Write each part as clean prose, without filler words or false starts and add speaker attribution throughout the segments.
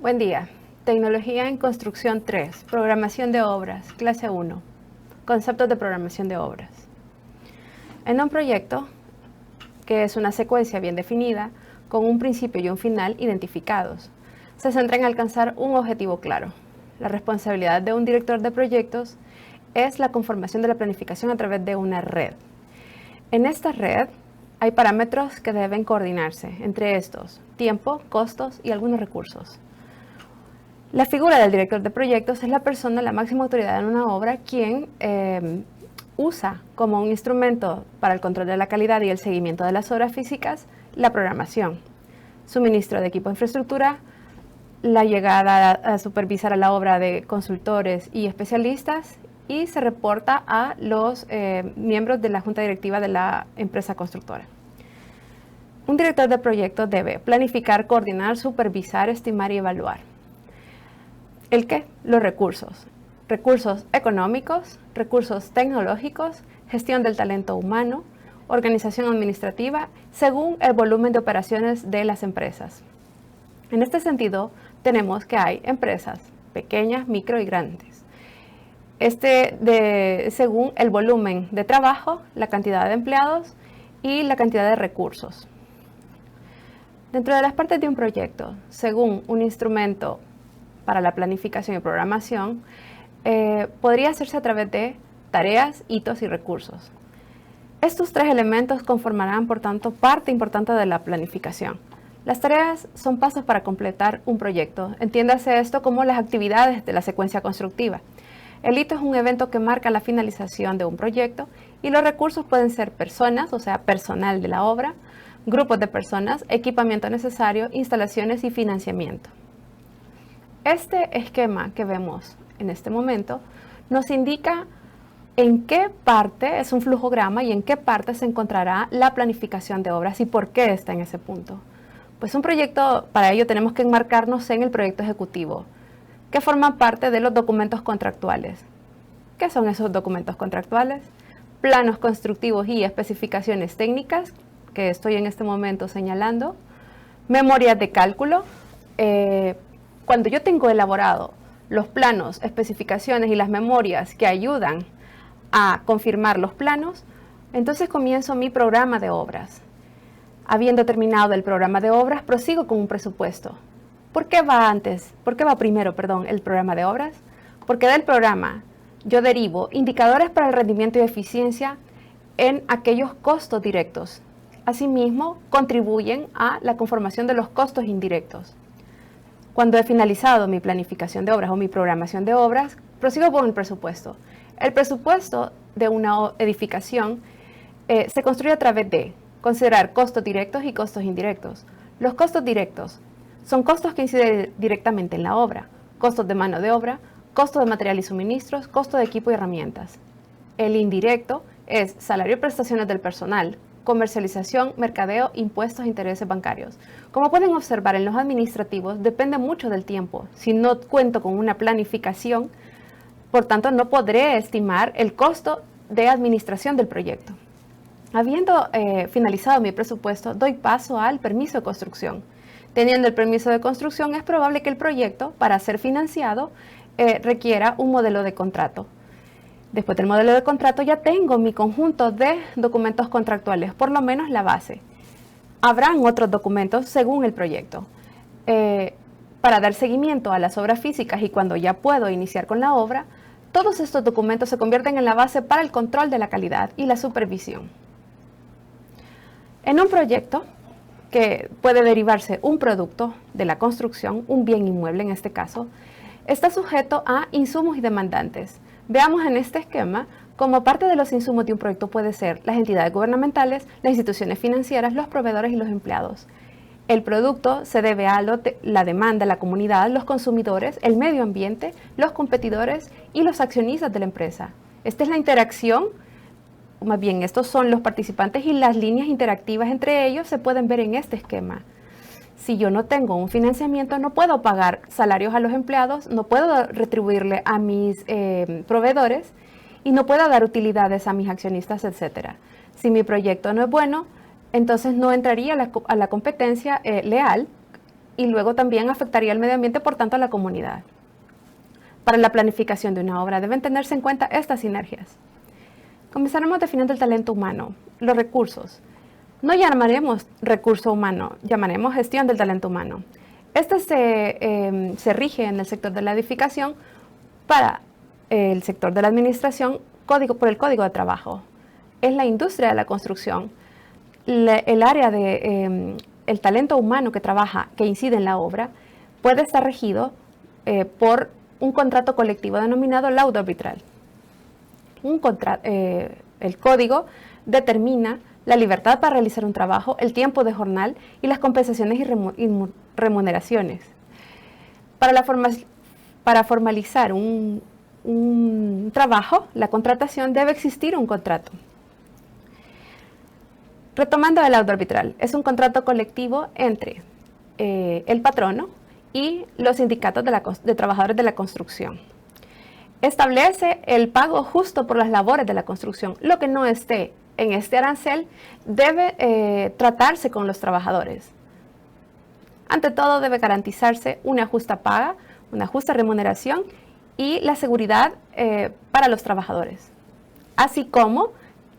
Speaker 1: Buen día. Tecnología en construcción 3, programación de obras, clase 1, conceptos de programación de obras. En un proyecto, que es una secuencia bien definida, con un principio y un final identificados, se centra en alcanzar un objetivo claro. La responsabilidad de un director de proyectos es la conformación de la planificación a través de una red. En esta red hay parámetros que deben coordinarse, entre estos, tiempo, costos y algunos recursos. La figura del director de proyectos es la persona, la máxima autoridad en una obra, quien usa como un instrumento para el control de la calidad y el seguimiento de las obras físicas la programación, suministro de equipo de infraestructura, la llegada a supervisar a la obra de consultores y especialistas y se reporta a los miembros de la junta directiva de la empresa constructora. Un director de proyectos debe planificar, coordinar, supervisar, estimar y evaluar. ¿El qué? Los recursos. Recursos económicos, recursos tecnológicos, gestión del talento humano, organización administrativa, según el volumen de operaciones de las empresas. En este sentido, tenemos que hay empresas pequeñas, micro y grandes. Según el volumen de trabajo, la cantidad de empleados y la cantidad de recursos. Dentro de las partes de un proyecto, según un instrumento para la planificación y programación, podría hacerse a través de tareas, hitos y recursos. Estos tres elementos conformarán, por tanto, parte importante de la planificación. Las tareas son pasos para completar un proyecto. Entiéndase esto como las actividades de la secuencia constructiva. El hito es un evento que marca la finalización de un proyecto y los recursos pueden ser personas, o sea, personal de la obra, grupos de personas, equipamiento necesario, instalaciones y financiamiento. Este esquema que vemos en este momento nos indica en qué parte es un flujograma y en qué parte se encontrará la planificación de obras y por qué está en ese punto. Pues un proyecto, para ello tenemos que enmarcarnos en el proyecto ejecutivo, que forma parte de los documentos contractuales. ¿Qué son esos documentos contractuales? Planos constructivos y especificaciones técnicas, que estoy en este momento señalando, memorias de cálculo. Cuando yo tengo elaborado los planos, especificaciones y las memorias que ayudan a confirmar los planos, entonces comienzo mi programa de obras. Habiendo terminado el programa de obras, prosigo con un presupuesto. ¿Por qué va primero, el programa de obras? Porque del programa yo derivo indicadores para el rendimiento y eficiencia en aquellos costos directos. Asimismo, contribuyen a la conformación de los costos indirectos. Cuando he finalizado mi planificación de obras o mi programación de obras, prosigo con el presupuesto. El presupuesto de una edificación se construye a través de considerar costos directos y costos indirectos. Los costos directos son costos que inciden directamente en la obra, costos de mano de obra, costos de material y suministros, costos de equipo y herramientas. El indirecto es salario y prestaciones del personal, comercialización, mercadeo, impuestos e intereses bancarios. Como pueden observar, en los administrativos depende mucho del tiempo. Si no cuento con una planificación, por tanto no podré estimar el costo de administración del proyecto. Habiendo finalizado mi presupuesto, doy paso al permiso de construcción. Teniendo el permiso de construcción, es probable que el proyecto, para ser financiado, requiera un modelo de contrato. Después del modelo de contrato ya tengo mi conjunto de documentos contractuales, por lo menos la base. Habrán otros documentos según el proyecto. Para dar seguimiento a las obras físicas y cuando ya puedo iniciar con la obra, todos estos documentos se convierten en la base para el control de la calidad y la supervisión. En un proyecto que puede derivarse un producto de la construcción, un bien inmueble en este caso, está sujeto a insumos y demandantes. Veamos en este esquema como parte de los insumos de un proyecto puede ser las entidades gubernamentales, las instituciones financieras, los proveedores y los empleados. El producto se debe a la demanda, la comunidad, los consumidores, el medio ambiente, los competidores y los accionistas de la empresa. Esta es la interacción, más bien estos son los participantes y las líneas interactivas entre ellos se pueden ver en este esquema. Si yo no tengo un financiamiento, no puedo pagar salarios a los empleados, no puedo retribuirle a mis proveedores y no puedo dar utilidades a mis accionistas, etc. Si mi proyecto no es bueno, entonces no entraría a la competencia leal y luego también afectaría al medio ambiente, por tanto a la comunidad. Para la planificación de una obra deben tenerse en cuenta estas sinergias. Comenzaremos definiendo el talento humano, los recursos. No llamaremos recurso humano, llamaremos gestión del talento humano. Este se rige en el sector de la edificación para el sector de la administración por el Código de Trabajo. Es la industria de la construcción, el área de el talento humano que trabaja, que incide en la obra, puede estar regido por un contrato colectivo denominado laudo arbitral. El código determina la libertad para realizar un trabajo, el tiempo de jornal y las compensaciones y remuneraciones. Para formalizar un trabajo, la contratación, debe existir un contrato. Retomando el laudo arbitral, es un contrato colectivo entre el patrono y los sindicatos de trabajadores de la construcción. Establece el pago justo por las labores de la construcción. Lo que no esté en este arancel debe tratarse con los trabajadores. Ante todo, debe garantizarse una justa paga, una justa remuneración y la seguridad para los trabajadores, así como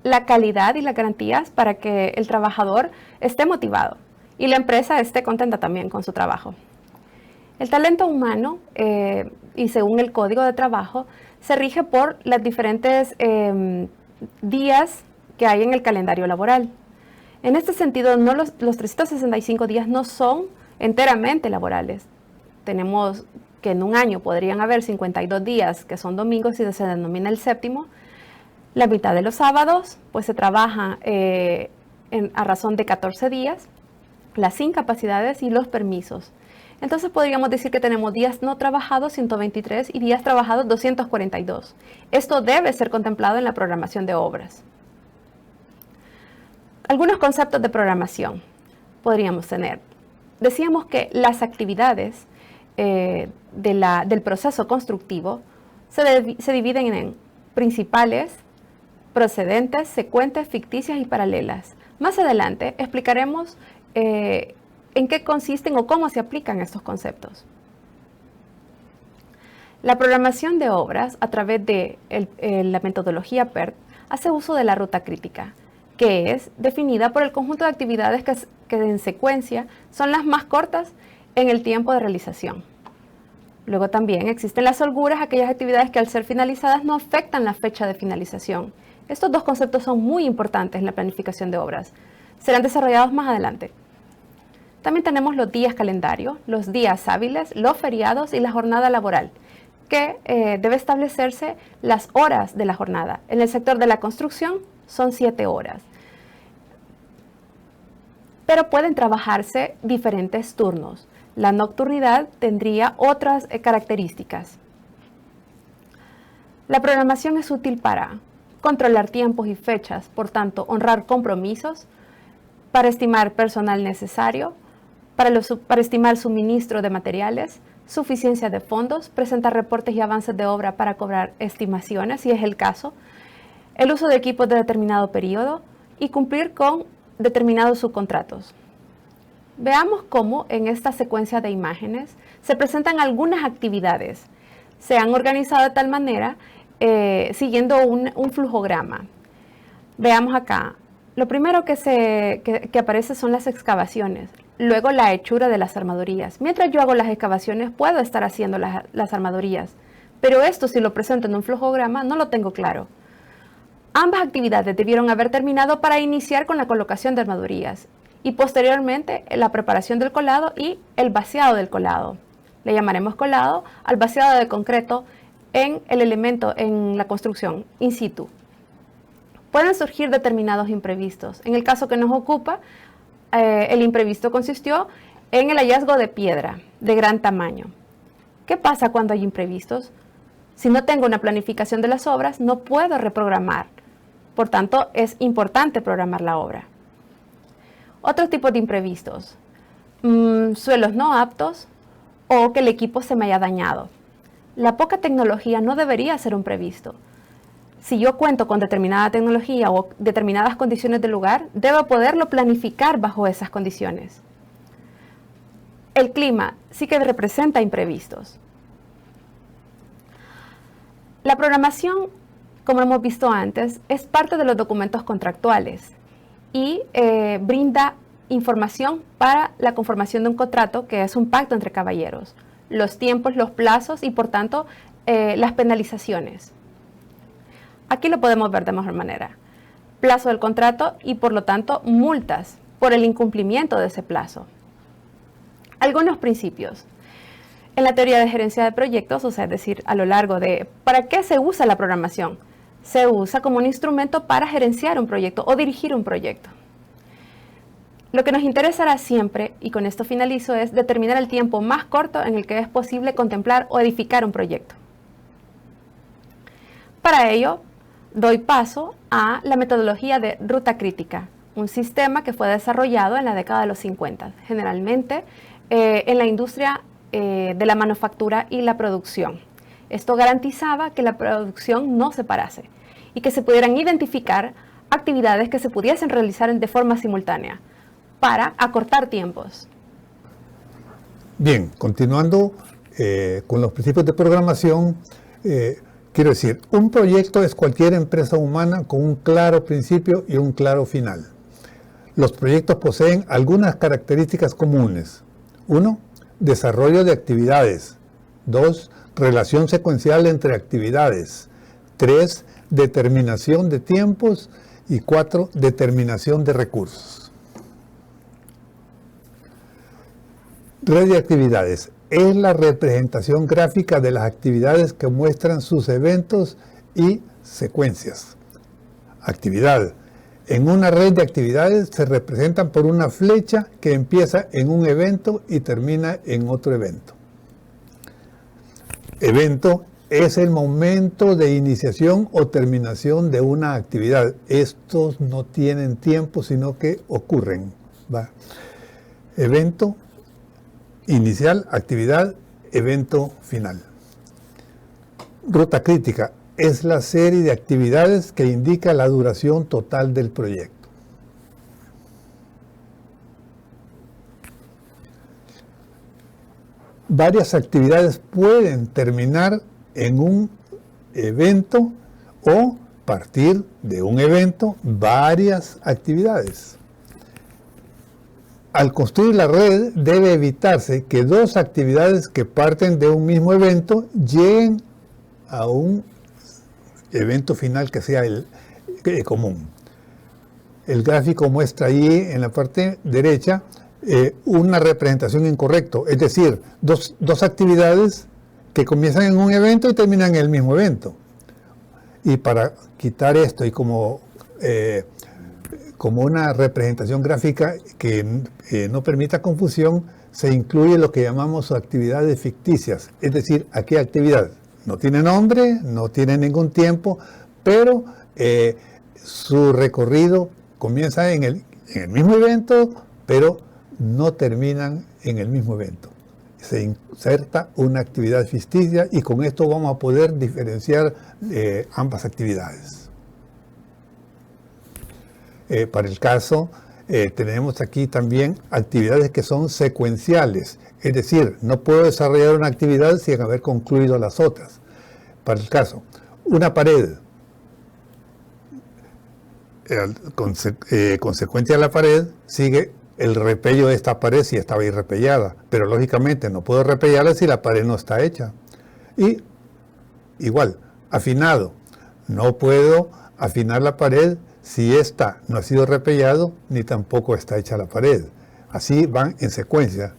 Speaker 1: la calidad y las garantías para que el trabajador esté motivado y la empresa esté contenta también con su trabajo. El talento humano, y según el Código de Trabajo, se rige por los diferentes días que hay en el calendario laboral. En este sentido, los 365 días no son enteramente laborales. Tenemos que en un año podrían haber 52 días que son domingos y se denomina el séptimo. La mitad de los sábados pues se trabaja a razón de 14 días, las incapacidades y los permisos. Entonces podríamos decir que tenemos días no trabajados 123 y días trabajados 242. Esto debe ser contemplado en la programación de obras. Algunos conceptos de programación podríamos tener. Decíamos que las actividades del proceso constructivo se dividen en principales, procedentes, secuentes, ficticias y paralelas. Más adelante explicaremos en qué consisten o cómo se aplican estos conceptos. La programación de obras a través de la metodología PERT hace uso de la ruta crítica, que es definida por el conjunto de actividades que en secuencia son las más cortas en el tiempo de realización. Luego también existen las holguras, aquellas actividades que al ser finalizadas no afectan la fecha de finalización. Estos dos conceptos son muy importantes en la planificación de obras. Serán desarrollados más adelante. También tenemos los días calendario, los días hábiles, los feriados y la jornada laboral, que debe establecerse las horas de la jornada. En el sector de la construcción son 7 horas. Pero pueden trabajarse diferentes turnos. La nocturnidad tendría otras características. La programación es útil para controlar tiempos y fechas, por tanto, honrar compromisos, para estimar personal necesario, para estimar suministro de materiales, suficiencia de fondos, presentar reportes y avances de obra para cobrar estimaciones, si es el caso, el uso de equipos de determinado periodo y cumplir con determinados subcontratos. Veamos cómo en esta secuencia de imágenes se presentan algunas actividades. Se han organizado de tal manera siguiendo un flujograma. Veamos acá. Lo primero que aparece son las excavaciones, luego la hechura de las armadurías. Mientras yo hago las excavaciones puedo estar haciendo las armadurías, pero esto si lo presento en un flujograma no lo tengo claro. Ambas actividades debieron haber terminado para iniciar con la colocación de armadurías y posteriormente la preparación del colado y el vaciado del colado. Le llamaremos colado al vaciado de concreto en el elemento, en la construcción, in situ. Pueden surgir determinados imprevistos. En el caso que nos ocupa, el imprevisto consistió en el hallazgo de piedra de gran tamaño. ¿Qué pasa cuando hay imprevistos? Si no tengo una planificación de las obras, no puedo reprogramar. Por tanto, es importante programar la obra. Otro tipo de imprevistos, suelos no aptos o que el equipo se me haya dañado. La poca tecnología no debería ser un previsto. Si yo cuento con determinada tecnología o determinadas condiciones del lugar, debo poderlo planificar bajo esas condiciones. el clima sí que representa imprevistos. La programación, como hemos visto antes, es parte de los documentos contractuales y brinda información para la conformación de un contrato, que es un pacto entre caballeros, los tiempos, los plazos y, por tanto, las penalizaciones. Aquí lo podemos ver de mejor manera. Plazo del contrato y, por lo tanto, multas por el incumplimiento de ese plazo. Algunos principios. En la teoría de gerencia de proyectos, o sea, es decir, a lo largo de ¿para qué se usa la programación? Se usa como un instrumento para gerenciar un proyecto o dirigir un proyecto. Lo que nos interesará siempre, y con esto finalizo, es determinar el tiempo más corto en el que es posible contemplar o edificar un proyecto. Para ello, doy paso a la metodología de ruta crítica, un sistema que fue desarrollado en la década de los 50, generalmente en la industria de la manufactura y la producción. Esto garantizaba que la producción no se parase y que se pudieran identificar actividades que se pudiesen realizar de forma simultánea para acortar tiempos.
Speaker 2: Bien, continuando con los principios de programación, quiero decir, un proyecto es cualquier empresa humana con un claro principio y un claro final. Los proyectos poseen algunas características comunes. 1. Desarrollo de actividades. 2. Relación secuencial entre actividades. 3. Determinación de tiempos. Y 4. Determinación de recursos. Red de actividades. Es la representación gráfica de las actividades que muestran sus eventos y secuencias. Actividad. En una red de actividades se representan por una flecha que empieza en un evento y termina en otro evento. Evento es el momento de iniciación o terminación de una actividad. Estos no tienen tiempo, sino que ocurren. ¿Va? Evento inicial, actividad, evento final. Ruta crítica. Es la serie de actividades que indica la duración total del proyecto. Varias actividades pueden terminar en un evento o partir de un evento varias actividades. Al construir la red debe evitarse que dos actividades que parten de un mismo evento lleguen a un evento final que sea el común. El gráfico muestra ahí en la parte derecha una representación incorrecta, es decir, dos actividades que comienzan en un evento y terminan en el mismo evento. Y para quitar esto y como una representación gráfica que no permita confusión, se incluye lo que llamamos actividades ficticias, es decir, ¿a qué actividad? No tiene nombre, no tiene ningún tiempo, pero su recorrido comienza en el mismo evento, pero no terminan en el mismo evento. Se inserta una actividad ficticia y con esto vamos a poder diferenciar ambas actividades. Para el caso, tenemos aquí también actividades que son secuenciales. Es decir, no puedo desarrollar una actividad sin haber concluido las otras. Para el caso, una pared, consecuencia de la pared, sigue el repello de esta pared si estaba irrepellada. Pero lógicamente no puedo repellarla si la pared no está hecha. Y igual, afinado, no puedo afinar la pared si esta no ha sido repellado ni tampoco está hecha la pared. Así van en secuencia.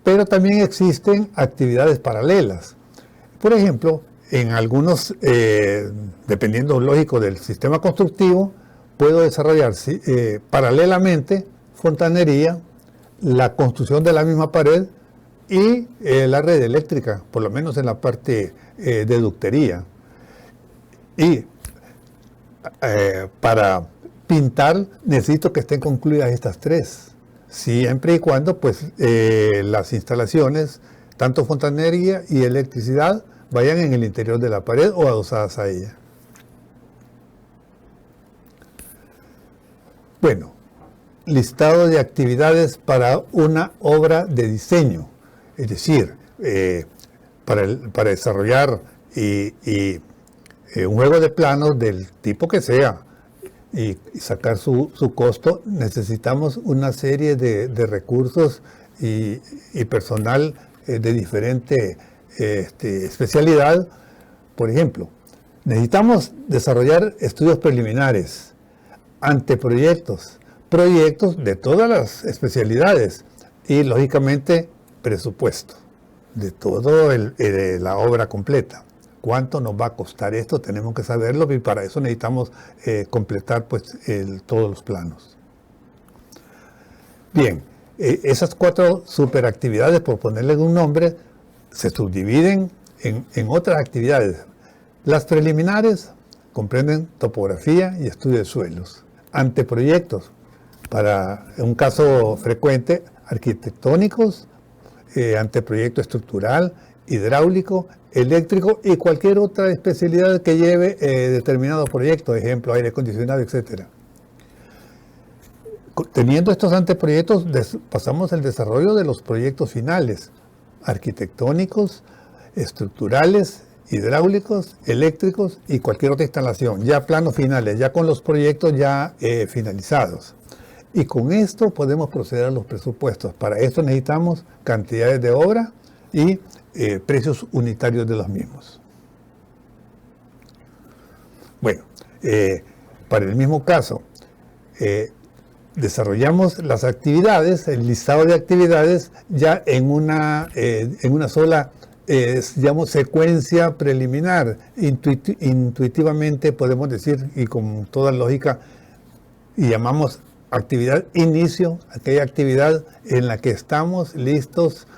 Speaker 2: Pero también existen actividades paralelas. Por ejemplo, en algunos, dependiendo lógico del sistema constructivo, puedo desarrollar paralelamente fontanería, la construcción de la misma pared y la red eléctrica, por lo menos en la parte de ductería. Y para pintar necesito que estén concluidas estas tres. Siempre y cuando pues, las instalaciones, tanto fontanería y electricidad, vayan en el interior de la pared o adosadas a ella. Bueno, listado de actividades para una obra de diseño. Es decir, para desarrollar un juego de planos del tipo que sea y sacar su costo, necesitamos una serie de recursos y personal de diferente especialidad. Por ejemplo, necesitamos desarrollar estudios preliminares, anteproyectos, proyectos de todas las especialidades y, lógicamente, presupuesto de toda la obra completa. ¿Cuánto nos va a costar esto? Tenemos que saberlo y para eso necesitamos completar pues, todos los planos. Bien, esas 4 superactividades, por ponerle un nombre, se subdividen en otras actividades. Las preliminares comprenden topografía y estudio de suelos. Anteproyectos, para un caso frecuente, arquitectónicos, anteproyecto estructural, hidráulico, eléctrico y cualquier otra especialidad que lleve determinado proyecto, ejemplo, aire acondicionado, etc. Teniendo estos anteproyectos, pasamos al desarrollo de los proyectos finales, arquitectónicos, estructurales, hidráulicos, eléctricos y cualquier otra instalación, ya planos finales, ya con los proyectos ya finalizados. Y con esto podemos proceder a los presupuestos. Para esto necesitamos cantidades de obra y precios unitarios de los mismos. Bueno, para el mismo caso, desarrollamos las actividades, el listado de actividades ya en una sola digamos, secuencia preliminar. Intuitivamente podemos decir, y con toda lógica, y llamamos actividad inicio, aquella actividad en la que estamos listos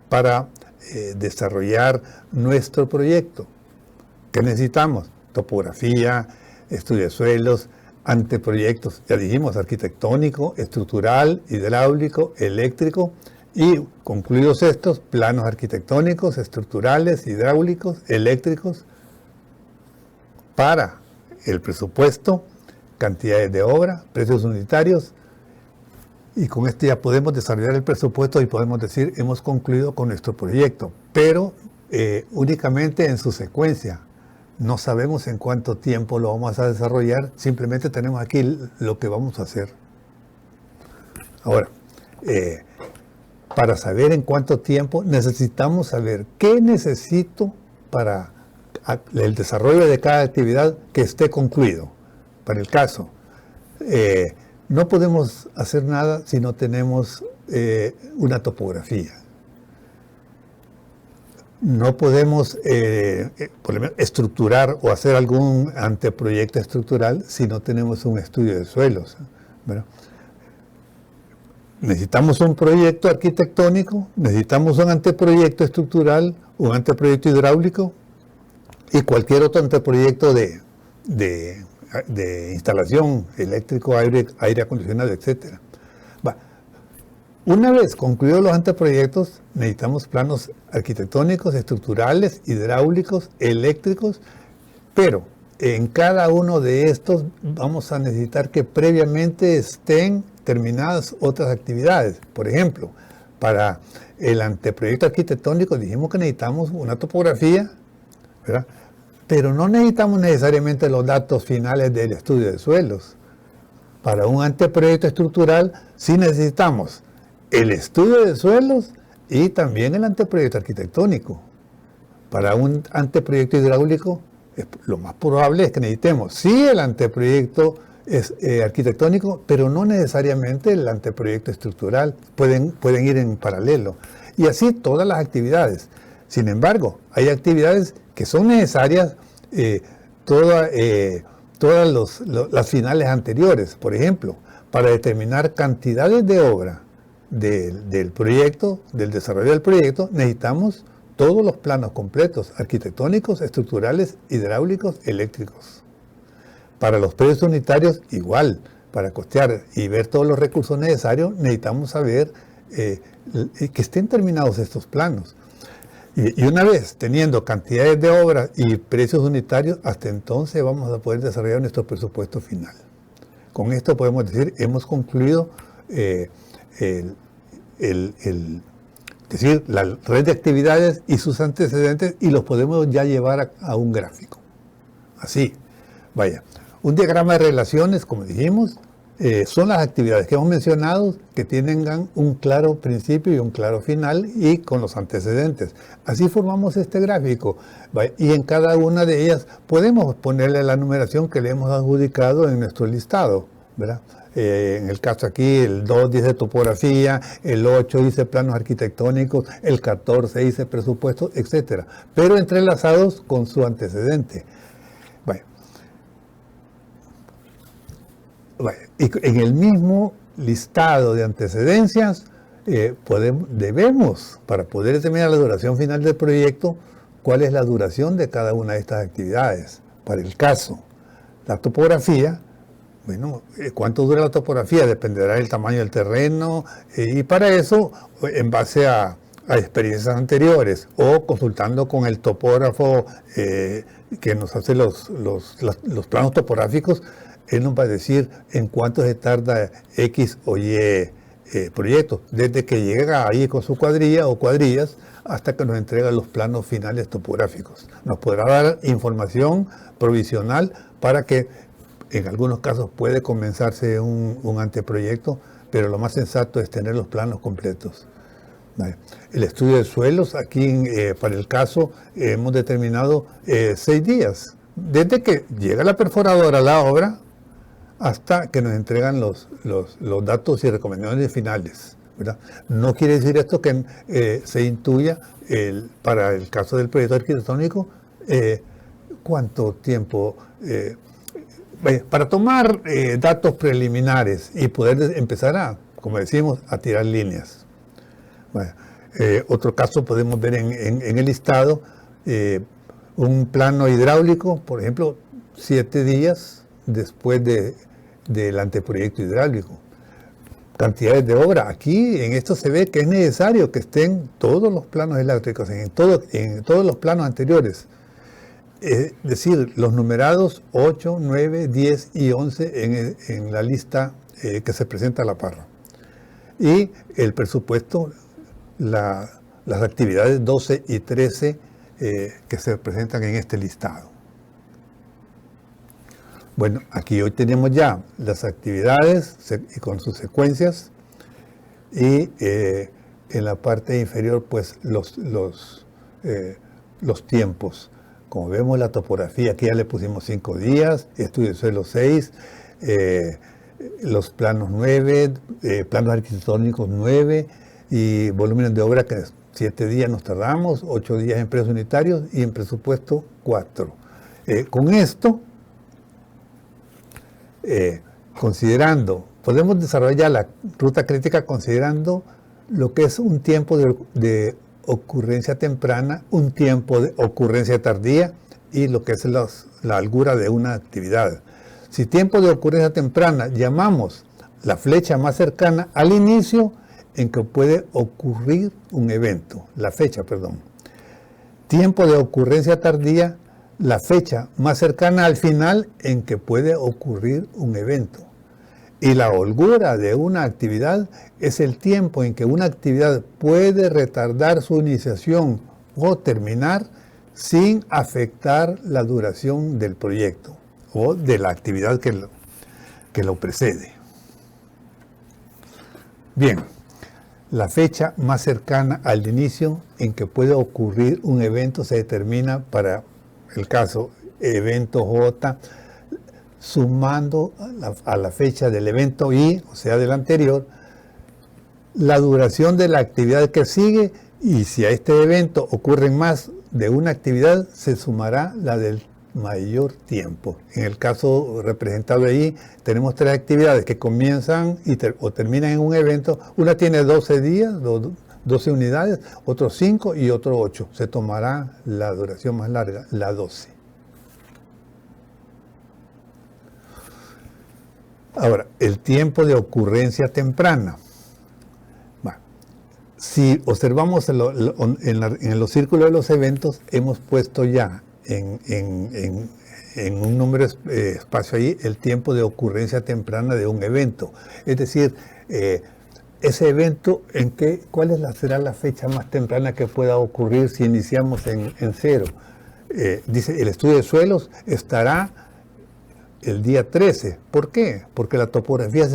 Speaker 2: para desarrollar nuestro proyecto. ¿Qué necesitamos? Topografía, estudio de suelos, anteproyectos, ya dijimos, arquitectónico, estructural, hidráulico, eléctrico, y concluidos estos, planos arquitectónicos, estructurales, hidráulicos, eléctricos, para el presupuesto, cantidades de obra, precios unitarios, y con esto ya podemos desarrollar el presupuesto y podemos decir, hemos concluido con nuestro proyecto, pero únicamente en su secuencia. No sabemos en cuánto tiempo lo vamos a desarrollar, simplemente tenemos aquí lo que vamos a hacer. Ahora, para saber en cuánto tiempo, necesitamos saber qué necesito para el desarrollo de cada actividad que esté concluido. Para el caso, no podemos hacer nada si no tenemos una topografía. No podemos por ejemplo, estructurar o hacer algún anteproyecto estructural si no tenemos un estudio de suelos. Bueno, necesitamos un proyecto arquitectónico, necesitamos un anteproyecto estructural, un anteproyecto hidráulico y cualquier otro anteproyecto de instalación eléctrico, aire acondicionado, etc. Una vez concluidos los anteproyectos, necesitamos planos arquitectónicos, estructurales, hidráulicos, eléctricos, pero en cada uno de estos vamos a necesitar que previamente estén terminadas otras actividades. Por ejemplo, para el anteproyecto arquitectónico dijimos que necesitamos una topografía, ¿verdad? Pero no necesitamos necesariamente los datos finales del estudio de suelos. Para un anteproyecto estructural sí necesitamos el estudio de suelos y también el anteproyecto arquitectónico. Para un anteproyecto hidráulico, lo más probable es que necesitemos sí el anteproyecto arquitectónico, pero no necesariamente el anteproyecto estructural. Pueden ir en paralelo. Y así todas las actividades. Sin embargo, hay actividades que son necesarias todas las finales anteriores. Por ejemplo, para determinar cantidades de obra del proyecto, del desarrollo del proyecto, necesitamos todos los planos completos, arquitectónicos, estructurales, hidráulicos, eléctricos. Para los precios unitarios, igual, para costear y ver todos los recursos necesarios, necesitamos saber que estén terminados estos planos. Y una vez teniendo cantidades de obras y precios unitarios, hasta entonces vamos a poder desarrollar nuestro presupuesto final. Con esto podemos decir, hemos concluido Es decir, la red de actividades y sus antecedentes, y los podemos ya llevar a un gráfico. Así, vaya. Un diagrama de relaciones, como dijimos, son las actividades que hemos mencionado que tengan un claro principio y un claro final y con los antecedentes. Así formamos este gráfico. Vaya, y en cada una de ellas podemos ponerle la numeración que le hemos adjudicado en nuestro listado, ¿verdad? En el caso aquí, el 2 dice topografía, el 8 dice planos arquitectónicos, el 14 dice presupuesto, etc. Pero entrelazados con su antecedente. Y en el mismo listado de antecedencias, debemos, para poder determinar la duración final del proyecto, cuál es la duración de cada una de estas actividades. Para el caso, la topografía, bueno, ¿cuánto dura la topografía? Dependerá del tamaño del terreno, y para eso, en base a experiencias anteriores o consultando con el topógrafo que nos hace los planos topográficos, él nos va a decir en cuánto se tarda X o Y proyecto, desde que llega ahí con su cuadrilla o cuadrillas hasta que nos entrega los planos finales topográficos. Nos podrá dar información provisional para que en algunos casos puede comenzarse un anteproyecto, pero lo más sensato es tener los planos completos. Vale. El estudio de suelos, aquí para el caso hemos determinado 6 días, desde que llega la perforadora a la obra hasta que nos entregan los datos y recomendaciones finales, ¿verdad? No quiere decir esto que se intuya, para el caso del proyecto arquitectónico, cuánto tiempo, para tomar datos preliminares y poder empezar como decimos, a tirar líneas. Bueno, otro caso podemos ver en el listado, un plano hidráulico, por ejemplo, 7 días después del anteproyecto hidráulico. Cantidades de obra. Aquí en esto se ve que es necesario que estén todos los planos eléctricos, en todos los planos anteriores. Es decir, los numerados 8, 9, 10 y 11 en la lista que se presenta a la par. Y el presupuesto, las actividades 12 y 13 que se presentan en este listado. Bueno, aquí hoy tenemos ya las actividades con sus secuencias y en la parte inferior pues los tiempos. Como vemos la topografía, aquí ya le pusimos 5 días, estudio de suelo 6, los planos 9, planos arquitectónicos 9 y volúmenes de obra que 7 días nos tardamos, 8 días en precios unitarios y en presupuesto 4. Con esto, podemos desarrollar la ruta crítica considerando lo que es un tiempo de ocurrencia temprana, un tiempo de ocurrencia tardía y lo que es la holgura de una actividad. Si tiempo de ocurrencia temprana llamamos la flecha más cercana al inicio en que puede ocurrir un evento, la fecha, perdón. Tiempo de ocurrencia tardía, la fecha más cercana al final en que puede ocurrir un evento. Y la holgura de una actividad es el tiempo en que una actividad puede retardar su iniciación o terminar sin afectar la duración del proyecto o de la actividad que lo precede. Bien, la fecha más cercana al inicio en que puede ocurrir un evento se determina para el caso evento J, sumando a la fecha del evento I, o sea, del anterior, la duración de la actividad que sigue, y si a este evento ocurren más de una actividad, se sumará la del mayor tiempo. En el caso representado ahí, tenemos 3 actividades que comienzan o terminan en un evento. Una tiene 12 días, 12 unidades, otro 5 y otro 8. Se tomará la duración más larga, la 12. Ahora, el tiempo de ocurrencia temprana. Bueno, si observamos en los círculos de los eventos, hemos puesto ya en un número espacio ahí el tiempo de ocurrencia temprana de un evento. Es decir, ese evento, ¿cuál será la fecha más temprana que pueda ocurrir si iniciamos en cero? Dice, el estudio de suelos estará el día 13. ¿Por qué? Porque la topografía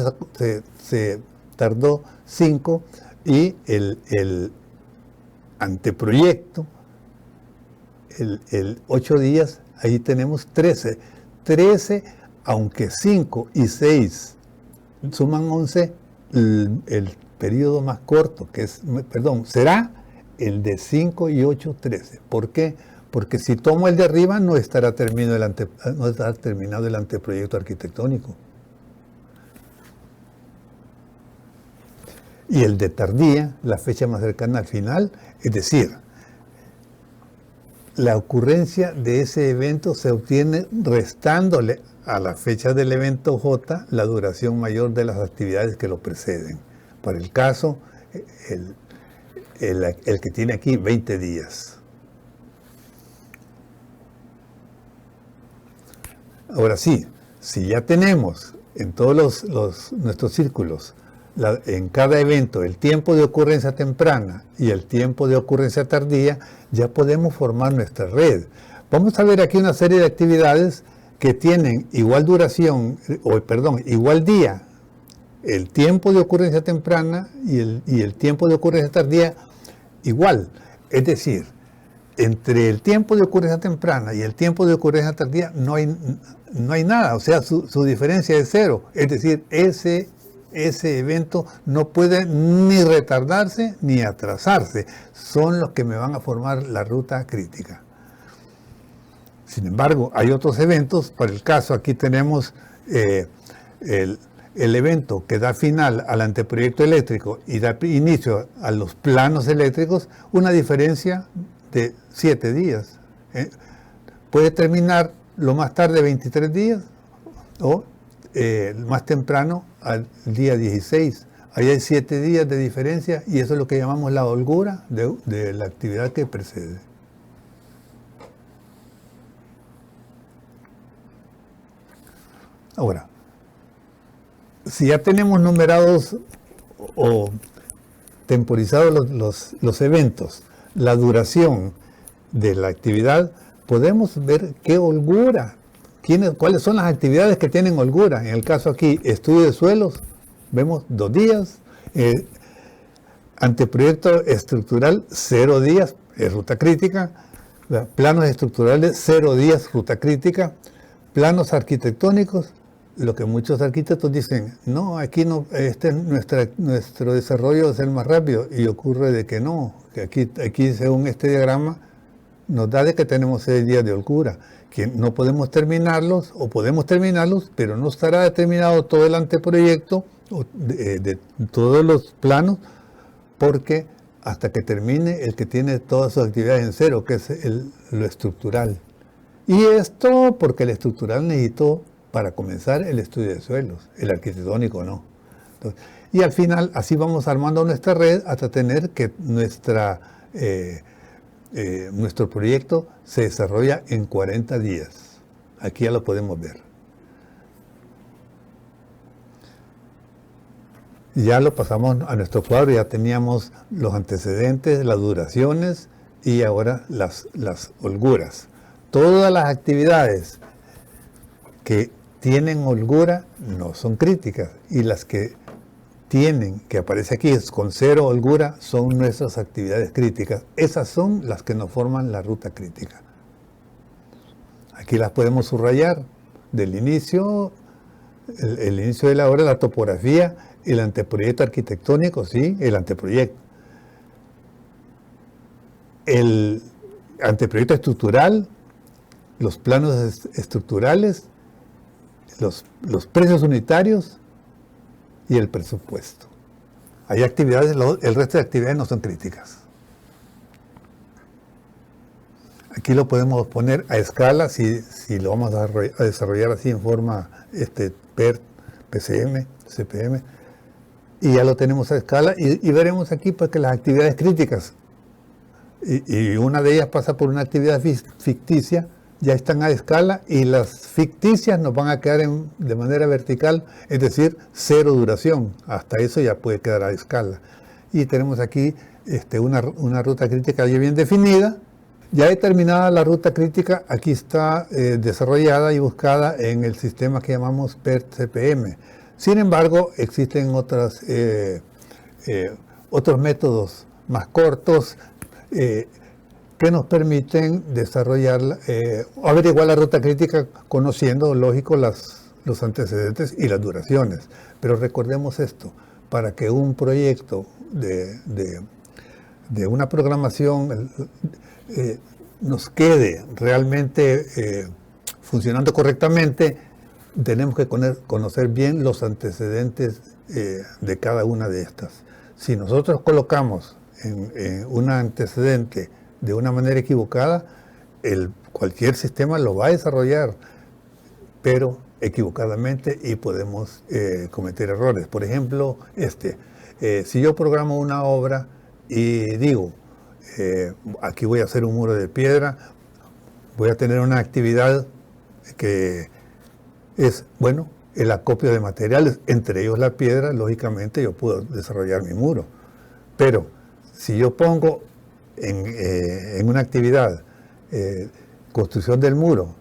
Speaker 2: se tardó 5 y el anteproyecto, el 8 días, ahí tenemos 13. 13, aunque 5 y 6 suman 11, el periodo más corto, será el de 5 y 8, 13. ¿Por qué? Porque si tomo el de arriba no estará terminado el anteproyecto arquitectónico. Y el de tardía, la fecha más cercana al final, es decir, la ocurrencia de ese evento se obtiene restándole a la fecha del evento J la duración mayor de las actividades que lo preceden. Para el caso, el que tiene aquí 20 días. Ahora sí, si ya tenemos en todos nuestros círculos, en cada evento, el tiempo de ocurrencia temprana y el tiempo de ocurrencia tardía, ya podemos formar nuestra red. Vamos a ver aquí una serie de actividades que tienen igual duración, igual día, el tiempo de ocurrencia temprana y el tiempo de ocurrencia tardía igual. Es decir, entre el tiempo de ocurrencia temprana y el tiempo de ocurrencia tardía no hay nada, o sea, su diferencia es 0. Es decir, ese evento no puede ni retardarse ni atrasarse. Son los que me van a formar la ruta crítica. Sin embargo, hay otros eventos. Para el caso, aquí tenemos el evento que da final al anteproyecto eléctrico y da inicio a los planos eléctricos, una diferencia de 7 días. Puede terminar lo más tarde 23 días o más temprano al día 16. Ahí hay 7 días de diferencia y eso es lo que llamamos la holgura de la actividad que precede. Ahora, si ya tenemos numerados o temporizados los eventos, la duración de la actividad, podemos ver qué holgura, cuáles son las actividades que tienen holgura. En el caso aquí, estudio de suelos, vemos 2 días, anteproyecto estructural 0 días, es ruta crítica, planos estructurales 0 días, ruta crítica, planos arquitectónicos, lo que muchos arquitectos dicen, no, aquí no, nuestro desarrollo es el más rápido, y ocurre de que no, que aquí según este diagrama nos da de que tenemos 6 días de holgura, que no podemos terminarlos, o podemos terminarlos, pero no estará determinado todo el anteproyecto de todos los planos, porque hasta que termine el que tiene todas sus actividades en 0, que es lo estructural. Y esto porque el estructural necesitó para comenzar el estudio de suelos, el arquitectónico no. Entonces, y al final así vamos armando nuestra red hasta tener que nuestro proyecto se desarrolla en 40 días. Aquí ya lo podemos ver. Ya lo pasamos a nuestro cuadro, ya teníamos los antecedentes, las duraciones y ahora las holguras. Todas las actividades que tienen holgura no son críticas, y las que aparece aquí con 0 holgura, son nuestras actividades críticas. Esas son las que nos forman la ruta crítica. Aquí las podemos subrayar del inicio, el inicio de la obra, la topografía, el anteproyecto arquitectónico, sí, el anteproyecto. El anteproyecto estructural, los planos estructurales, los precios unitarios y el presupuesto. Hay actividades, el resto de actividades no son críticas. Aquí lo podemos poner a escala si lo vamos a desarrollar así en forma PERT, PCM, CPM, y ya lo tenemos a escala y veremos aquí pues que las actividades críticas y una de ellas pasa por una actividad ficticia ya están a escala y las ficticias nos van a quedar de manera vertical, es decir, 0 duración. Hasta eso ya puede quedar a escala. Y tenemos aquí una ruta crítica ya bien definida. Ya determinada la ruta crítica, aquí está desarrollada y buscada en el sistema que llamamos PERT-CPM. Sin embargo, existen otros métodos más cortos que nos permiten desarrollar, averiguar la ruta crítica conociendo, lógico, los antecedentes y las duraciones. Pero recordemos esto, para que un proyecto de una programación nos quede realmente funcionando correctamente, tenemos que conocer bien los antecedentes de cada una de estas. Si nosotros colocamos en un antecedente de una manera equivocada, cualquier sistema lo va a desarrollar, pero equivocadamente, y podemos cometer errores. Por ejemplo, si yo programo una obra y digo, aquí voy a hacer un muro de piedra, voy a tener una actividad que es, bueno, el acopio de materiales, entre ellos la piedra, lógicamente yo puedo desarrollar mi muro. Pero si yo pongo en una actividad construcción del muro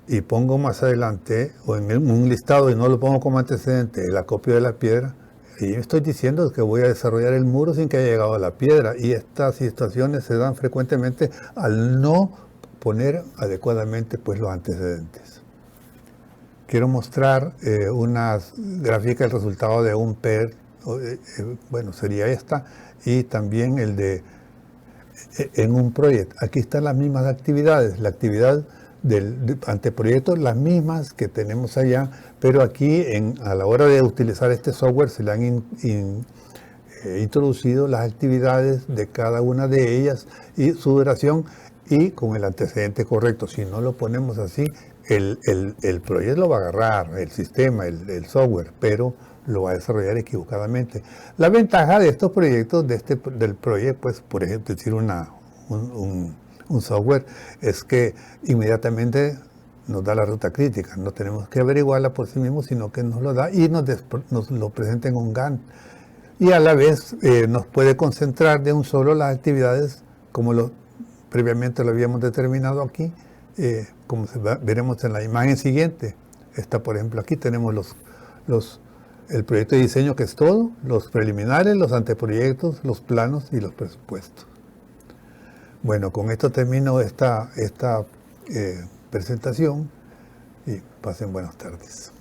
Speaker 2: y pongo más adelante, o en un listado y no lo pongo como antecedente, el acopio de la piedra, y estoy diciendo que voy a desarrollar el muro sin que haya llegado a la piedra, y estas situaciones se dan frecuentemente al no poner adecuadamente pues los antecedentes. Quiero mostrar una gráfica del resultado de un PERT, bueno, sería esta, y también el de en un proyecto. Aquí están las mismas actividades, la actividad del anteproyecto, las mismas que tenemos allá, pero aquí a la hora de utilizar este software se le han introducido las actividades de cada una de ellas y su duración y con el antecedente correcto. Si no lo ponemos así, el proyecto lo va a agarrar, el sistema, el software, pero lo va a desarrollar equivocadamente. La ventaja de estos proyectos, del proyecto, pues, por ejemplo, decir un software, es que inmediatamente nos da la ruta crítica. No tenemos que averiguarla por sí mismos, sino que nos lo da y nos lo presenta en un Gantt. Y a la vez nos puede concentrar de un solo las actividades, como previamente lo habíamos determinado aquí, como veremos en la imagen siguiente. Por ejemplo, aquí tenemos el proyecto de diseño, que es todo, los preliminares, los anteproyectos, los planos y los presupuestos. Bueno, con esto termino esta presentación y pasen buenas tardes.